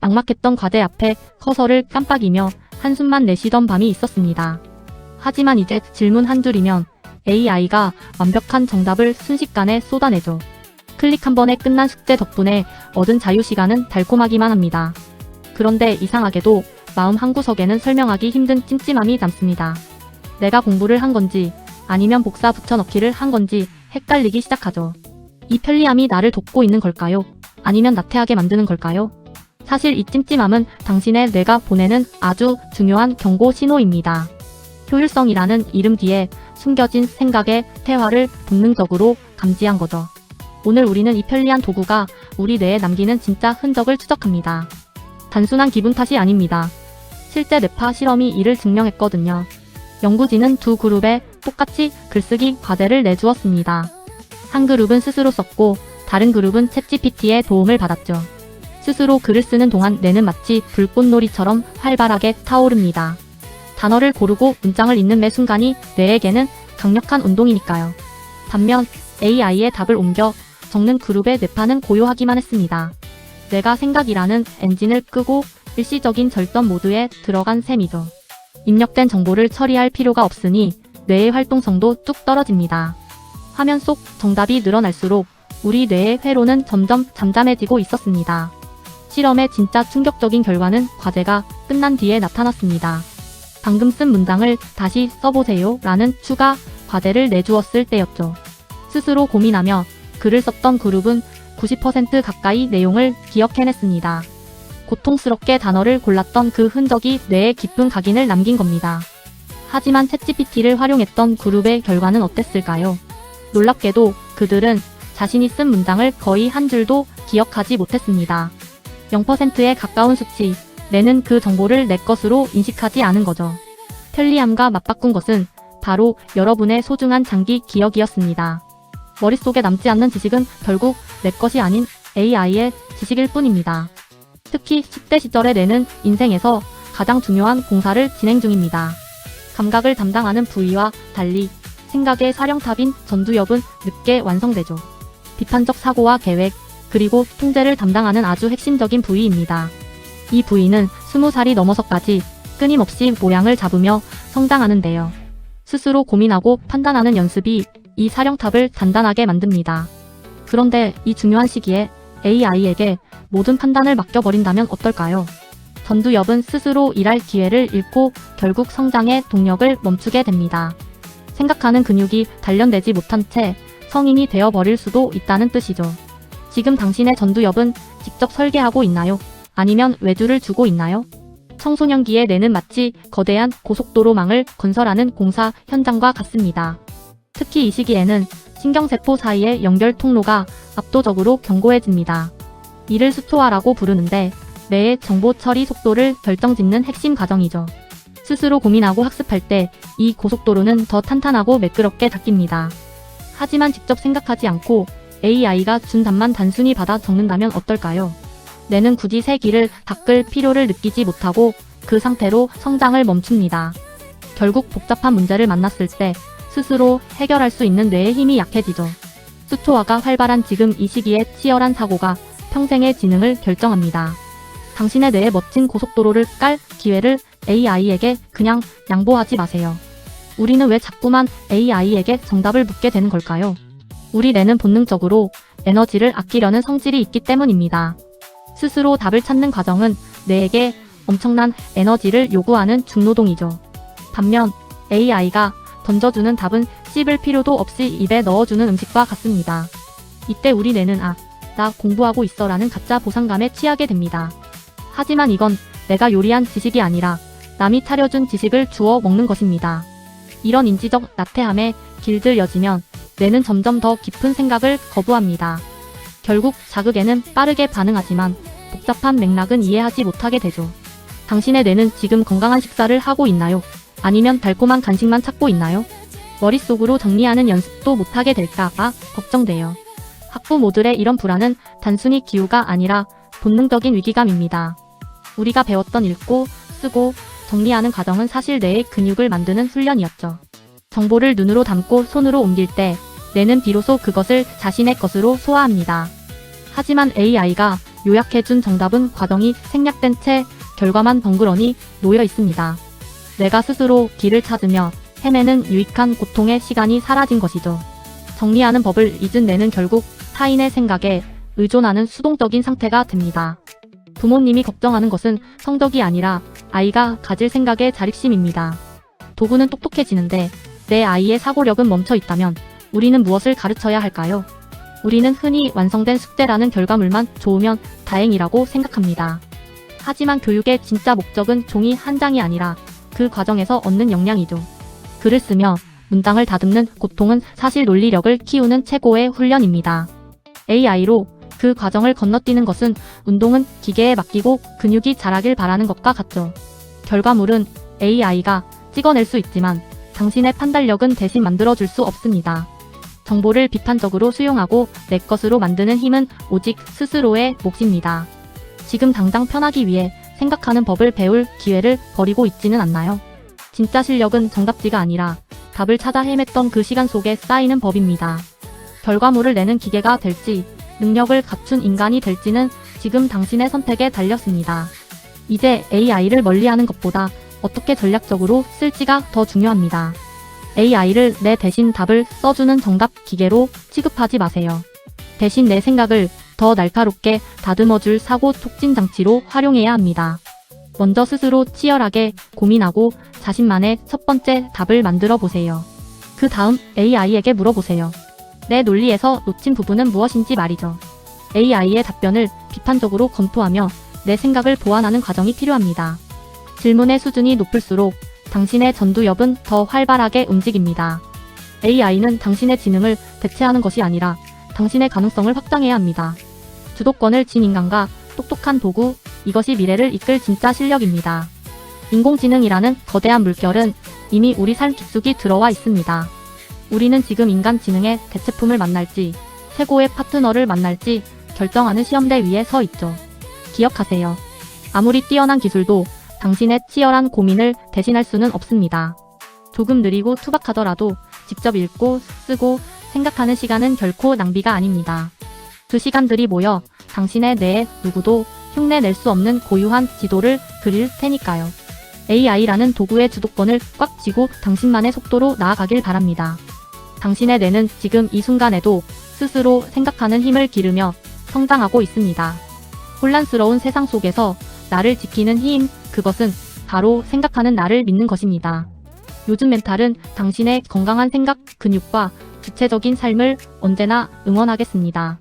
막막했던 과제 앞에 커서를 깜빡이며 한숨만 내쉬던 밤이 있었습니다. 하지만 이제 질문 한 줄이면 AI가 완벽한 정답을 순식간에 쏟아내죠. 클릭 한 번에 끝난 숙제 덕분에 얻은 자유시간은 달콤하기만 합니다. 그런데 이상하게도 마음 한구석에는 설명하기 힘든 찜찜함이 남습니다. 내가 공부를 한 건지 아니면 복사 붙여넣기를 한 건지 헷갈리기 시작하죠. 이 편리함이 나를 돕고 있는 걸까요? 아니면 나태하게 만드는 걸까요? 사실 이 찜찜함은 당신의 뇌가 보내는 아주 중요한 경고 신호입니다. 효율성이라는 이름 뒤에 숨겨진 생각의 퇴화를 본능적으로 감지한 거죠. 오늘 우리는 이 편리한 도구가 우리 뇌에 남기는 진짜 흔적을 추적합니다. 단순한 기분 탓이 아닙니다. 실제 뇌파 실험이 이를 증명했거든요. 연구진은 두 그룹에 똑같이 글쓰기 과제를 내주었습니다. 한 그룹은 스스로 썼고 다른 그룹은 챗GPT의 도움을 받았죠. 스스로 글을 쓰는 동안 뇌는 마치 불꽃놀이처럼 활발하게 타오릅니다. 단어를 고르고 문장을 읽는 매 순간이 뇌에게는 강력한 운동이니까요. 반면 AI의 답을 옮겨 적는 그룹의 뇌파는 고요하기만 했습니다. 뇌가 생각이라는 엔진을 끄고 일시적인 절전 모드에 들어간 셈이죠. 입력된 정보를 처리할 필요가 없으니 뇌의 활동성도 뚝 떨어집니다. 화면 속 정답이 늘어날수록 우리 뇌의 회로는 점점 잠잠해지고 있었습니다. 실험의 진짜 충격적인 결과는 과제가 끝난 뒤에 나타났습니다. 방금 쓴 문장을 다시 써보세요 라는 추가 과제를 내주었을 때였죠. 스스로 고민하며 글을 썼던 그룹은 90% 가까이 내용을 기억해냈습니다. 고통스럽게 단어를 골랐던 그 흔적이 뇌에 깊은 각인을 남긴 겁니다. 하지만 챗GPT를 활용했던 그룹의 결과는 어땠을까요? 놀랍게도 그들은 자신이 쓴 문장을 거의 한 줄도 기억하지 못했습니다. 0%에 가까운 수치, 뇌는 그 정보를 내 것으로 인식하지 않은 거죠. 편리함과 맞바꾼 것은 바로 여러분의 소중한 장기 기억이었습니다. 머릿속에 남지 않는 지식은 결국 내 것이 아닌 AI의 지식일 뿐입니다. 특히 10대 시절의 뇌는 인생에서 가장 중요한 공사를 진행 중입니다. 감각을 담당하는 부위와 달리 생각의 사령탑인 전두엽은 늦게 완성되죠. 비판적 사고와 계획, 그리고 통제를 담당하는 아주 핵심적인 부위입니다. 이 부위는 20살이 넘어서까지 끊임없이 모양을 잡으며 성장하는데요. 스스로 고민하고 판단하는 연습이 이 사령탑을 단단하게 만듭니다. 그런데 이 중요한 시기에 AI에게 모든 판단을 맡겨버린다면 어떨까요? 전두엽은 스스로 일할 기회를 잃고 결국 성장의 동력을 멈추게 됩니다. 생각하는 근육이 단련되지 못한 채 성인이 되어버릴 수도 있다는 뜻이죠. 지금 당신의 전두엽은 직접 설계하고 있나요? 아니면 외주를 주고 있나요? 청소년기의 뇌는 마치 거대한 고속도로망을 건설하는 공사 현장과 같습니다. 특히 이 시기에는 신경세포 사이의 연결 통로가 압도적으로 견고해집니다. 이를 수초화라고 부르는데 뇌의 정보 처리 속도를 결정짓는 핵심 과정이죠. 스스로 고민하고 학습할 때 이 고속도로는 더 탄탄하고 매끄럽게 닦입니다. 하지만 직접 생각하지 않고 AI가 준 답만 단순히 받아 적는다면 어떨까요? 뇌는 굳이 새 길을 닦을 필요를 느끼지 못하고 그 상태로 성장을 멈춥니다. 결국 복잡한 문제를 만났을 때 스스로 해결할 수 있는 뇌의 힘이 약해지죠. 수초화가 활발한 지금 이 시기에 치열한 사고가 평생의 지능을 결정합니다. 당신의 뇌에 멋진 고속도로를 깔 기회를 AI에게 그냥 양보하지 마세요. 우리는 왜 자꾸만 AI에게 정답을 묻게 되는 걸까요? 우리 뇌는 본능적으로 에너지를 아끼려는 성질이 있기 때문입니다. 스스로 답을 찾는 과정은 뇌에게 엄청난 에너지를 요구하는 중노동이죠. 반면 AI가 던져주는 답은 씹을 필요도 없이 입에 넣어주는 음식과 같습니다. 이때 우리 뇌는 나 공부하고 있어 라는 가짜 보상감에 취하게 됩니다. 하지만 이건 내가 요리한 지식이 아니라 남이 차려준 지식을 주워 먹는 것입니다. 이런 인지적 나태함에 길들여지면 뇌는 점점 더 깊은 생각을 거부합니다. 결국 자극에는 빠르게 반응하지만 복잡한 맥락은 이해하지 못하게 되죠. 당신의 뇌는 지금 건강한 식사를 하고 있나요? 아니면 달콤한 간식만 찾고 있나요? 머릿속으로 정리하는 연습도 못하게 될까 봐 걱정돼요. 학부모들의 이런 불안은 단순히 기우가 아니라 본능적인 위기감입니다. 우리가 배웠던 읽고, 쓰고, 정리하는 과정은 사실 뇌의 근육을 만드는 훈련이었죠. 정보를 눈으로 담고 손으로 옮길 때 뇌는 비로소 그것을 자신의 것으로 소화합니다. 하지만 AI가 요약해준 정답은 과정이 생략된 채 결과만 덩그러니 놓여 있습니다. 내가 스스로 길을 찾으며 헤매는 유익한 고통의 시간이 사라진 것이죠. 정리하는 법을 잊은 뇌는 결국 타인의 생각에 의존하는 수동적인 상태가 됩니다. 부모님이 걱정하는 것은 성적이 아니라 아이가 가질 생각의 자립심입니다. 도구는 똑똑해지는데 내 아이의 사고력은 멈춰 있다면 우리는 무엇을 가르쳐야 할까요? 우리는 흔히 완성된 숙제라는 결과물만 좋으면 다행이라고 생각합니다. 하지만 교육의 진짜 목적은 종이 한 장이 아니라 그 과정에서 얻는 역량이죠. 글을 쓰며 문장을 다듬는 고통은 사실 논리력을 키우는 최고의 훈련입니다. AI로 그 과정을 건너뛰는 것은 운동은 기계에 맡기고 근육이 자라길 바라는 것과 같죠. 결과물은 AI가 찍어낼 수 있지만 당신의 판단력은 대신 만들어줄 수 없습니다. 정보를 비판적으로 수용하고 내 것으로 만드는 힘은 오직 스스로의 몫입니다. 지금 당장 편하기 위해 생각하는 법을 배울 기회를 버리고 있지는 않나요? 진짜 실력은 정답지가 아니라 답을 찾아 헤맸던 그 시간 속에 쌓이는 법입니다. 결과물을 내는 기계가 될지 능력을 갖춘 인간이 될지는 지금 당신의 선택에 달렸습니다. 이제 AI를 멀리하는 것보다 어떻게 전략적으로 쓸지가 더 중요합니다. AI를 내 대신 답을 써주는 정답 기계로 취급하지 마세요. 대신 내 생각을 더 날카롭게 다듬어줄 사고 촉진 장치로 활용해야 합니다. 먼저 스스로 치열하게 고민하고 자신만의 첫 번째 답을 만들어 보세요. 그 다음 AI에게 물어보세요. 내 논리에서 놓친 부분은 무엇인지 말이죠. AI의 답변을 비판적으로 검토하며 내 생각을 보완하는 과정이 필요합니다. 질문의 수준이 높을수록 당신의 전두엽은 더 활발하게 움직입니다. AI는 당신의 지능을 대체하는 것이 아니라 당신의 가능성을 확장해야 합니다. 주도권을 쥔 인간과 똑똑한 도구, 이것이 미래를 이끌 진짜 실력입니다. 인공지능이라는 거대한 물결은 이미 우리 삶 깊숙이 들어와 있습니다. 우리는 지금 인간 지능의 대체품을 만날지 최고의 파트너를 만날지 결정하는 시험대 위에 서 있죠. 기억하세요. 아무리 뛰어난 기술도 당신의 치열한 고민을 대신할 수는 없습니다. 조금 느리고 투박하더라도 직접 읽고 쓰고 생각하는 시간은 결코 낭비가 아닙니다. 그 시간들이 모여 당신의 뇌에 누구도 흉내낼 수 없는 고유한 지도를 그릴 테니까요. AI라는 도구의 주도권을 꽉 쥐고 당신만의 속도로 나아가길 바랍니다. 당신의 뇌는 지금 이 순간에도 스스로 생각하는 힘을 기르며 성장하고 있습니다. 혼란스러운 세상 속에서 나를 지키는 힘, 그것은 바로 생각하는 나를 믿는 것입니다. 요즘 멘탈은 당신의 건강한 생각, 근육과 주체적인 삶을 언제나 응원하겠습니다.